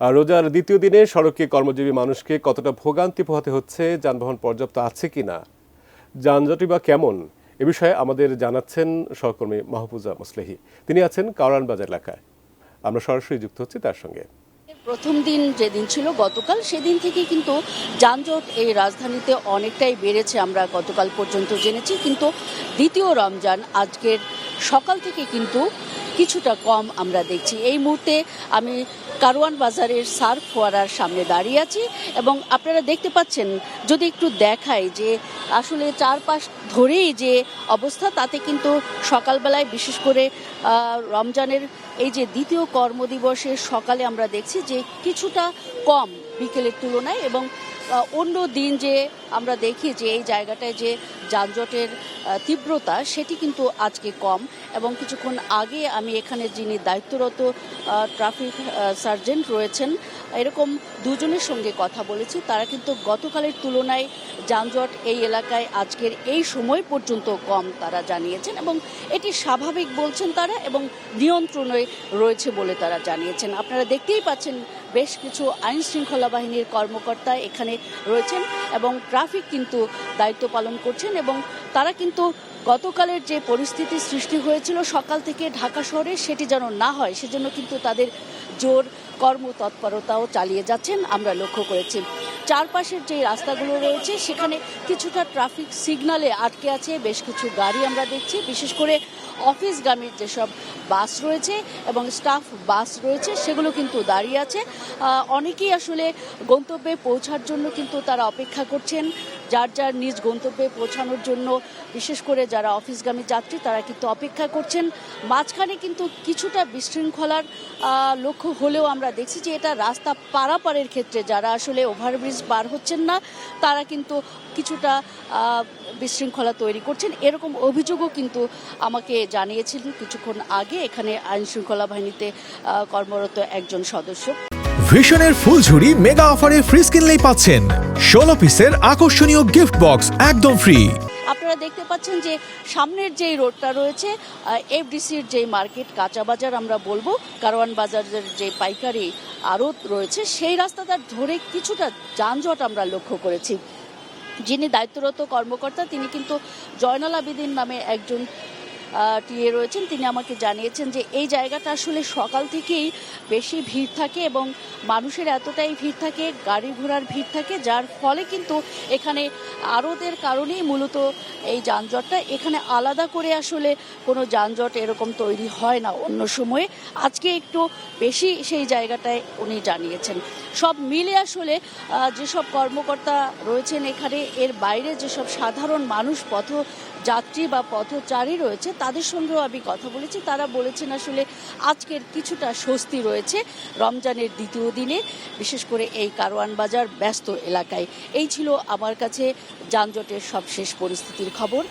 রোজার দ্বিতীয় দিনে সড়কে কর্মজীবী মানুষকে কতটা ভোগান্তি পোহাতে হচ্ছে, যানবাহন পর্যাপ্ত আছে কিনা, যানজটই বা কেমন, এ বিষয়ে আমাদের জানাচ্ছেন সহকর্মী মাহফুজা মুসলেহি। তিনি আছেন কারওয়ান বাজার এলাকায়। আমরা সরাসরি যুক্ত হচ্ছি তার সঙ্গে। প্রথম দিন যেদিন ছিল গতকাল, সেদিন থেকে কিন্তু যানজট এই রাজধানীতে অনেকটাই বেড়েছে, আমরা গতকাল পর্যন্ত জেনেছি। কিন্তু দ্বিতীয় রমজান আজকের সকাল থেকে কিন্তু কিছুটা কম আমরা দেখছি। এই মুহূর্তে আমি কারওয়ান বাজারের সার্ক ফোয়ারার সামনে দাঁড়িয়ে আছি এবং আপনারা দেখতে পাচ্ছেন, যদি একটু দেখাই যে আসলে চারপাশ ধরেই যে অবস্থা, তাতে কিন্তু সকালবেলায় বিশেষ করে রমজানের এই যে দ্বিতীয় কর্মদিবসের সকালে আমরা দেখছি যে কিছুটা কম বিকেলের তুলনায়, এবং অন্য দিন যে আমরা দেখি যে এই জায়গাটায় যে যানজটের তীব্রতা সেটি কিন্তু আজকে কম। এবং কিছুক্ষণ আগে আমি এখানে যিনি দায়িত্বরত ট্রাফিক সার্জেন্ট রয়েছেন, এরকম দুজনের সঙ্গে কথা বলেছি। তারা কিন্তু গতকালের তুলনায় যানজট এই এলাকায় আজকের এই সময় পর্যন্ত কম তারা জানিয়েছেন, এবং এটি স্বাভাবিক বলছেন তারা, এবং নিয়ন্ত্রণে রয়েছে বলে তারা জানিয়েছেন। আপনারা দেখতেই পাচ্ছেন বেশ কিছু আইন শৃঙ্খলা বাহিনীর কর্মকর্তা এখানে রয়েছেন এবং ট্রাফিক কিন্তু দায়িত্ব পালন করছেন। এবং তারা কিন্তু গতকালের যে পরিস্থিতি সৃষ্টি হয়েছিল সকাল থেকে ঢাকা শহরে, সেটি যেন না হয় সেজন্য কিন্তু তাদের জোর কর্মতৎপরতাও চালিয়ে যাচ্ছেন আমরা লক্ষ্য করেছি। চারপাশের যে রাস্তাগুলো রয়েছে সেখানে কিছুটা ট্রাফিক সিগনালে আটকে আছে বেশ কিছু গাড়ি আমরা দেখছি, বিশেষ করে অফিসগামী যেসব বাস রয়েছে এবং স্টাফ বাস রয়েছে সেগুলো কিন্তু দাঁড়িয়ে আছে। অনেকেই আসলে গন্তব্যে পৌঁছার জন্য কিন্তু তারা অপেক্ষা করছেন, যার যার নিজ গন্তব্যে পৌঁছানোর জন্য। বিশেষ করে যারা অফিসগামী যাত্রী তারা কিন্তু অপেক্ষা করছেন। মাঝখানে কিন্তু কিছুটা বিশৃঙ্খলার লক্ষ্য হলেও আমরা দেখছি যে এটা রাস্তা পারাপারের ক্ষেত্রে যারা আসলে ওভারব্রিজ পার হচ্ছেন না, তারা কিন্তু কিছুটা বিশৃঙ্খলা তৈরি করছেন, এরকম অভিযোগও কিন্তু আমাকে জানিয়েছিলেন কিছুক্ষণ আগে এখানে আইন শৃঙ্খলা বাহিনীতে কর্মরত একজন সদস্য। ভিশনের ফুলঝুরি মেগা অফারে ফ্রিজ কিনলেই পাচ্ছেন 16 পিসের আকর্ষণীয় গিফট বক্স একদম ফ্রি। আপনারা দেখতে পাচ্ছেন যে সামনের যেই রোডটা রয়েছে এফডিসির যে মার্কেট কাঁচা বাজার আমরা বলবো, কারওয়ান বাজারের যে পাইকারি আড়ত রয়েছে, সেই রাস্তাটা ধরে কিছুটা যানজট আমরা লক্ষ্য করেছি। যিনি দায়িত্বরত কর্মকর্তা তিনি কিন্তু জয়নাল আবেদিন নামে একজন টিএ রয়েছেন, তিনি আমাকে জানিয়েছেন যে এই জায়গাটা আসলে সকাল থেকেই বেশি ভিড় থাকে এবং মানুষের এতটাই ভিড় থাকে, গাড়ি ঘোড়ার ভিড় থাকে, যার ফলে কিন্তু এখানে আড়তের কারণেই মূলত এই যানজটটা। এখানে আলাদা করে আসলে কোনো যানজট এরকম তৈরি হয় না অন্য সময়ে, আজকে একটু বেশি সেই জায়গাটায় উনি জানিয়েছেন। সব মিলে আসলে যেসব কর্মকর্তা রয়েছেন এখানে, এর বাইরে যেসব সাধারণ মানুষ পথযাত্রী বা পথচারী রয়েছে তাদের সঙ্গেও আমি কথা বলেছি। তারা বলেছেন আসলে আজকের কিছুটা স্বস্তি রয়েছে রমজানের দ্বিতীয় দিনে, বিশেষ করে এই কারওয়ান বাজার ব্যস্ত এলাকায়। এই ছিল আমার কাছে যানজটের সবশেষ পরিস্থিতির খবর।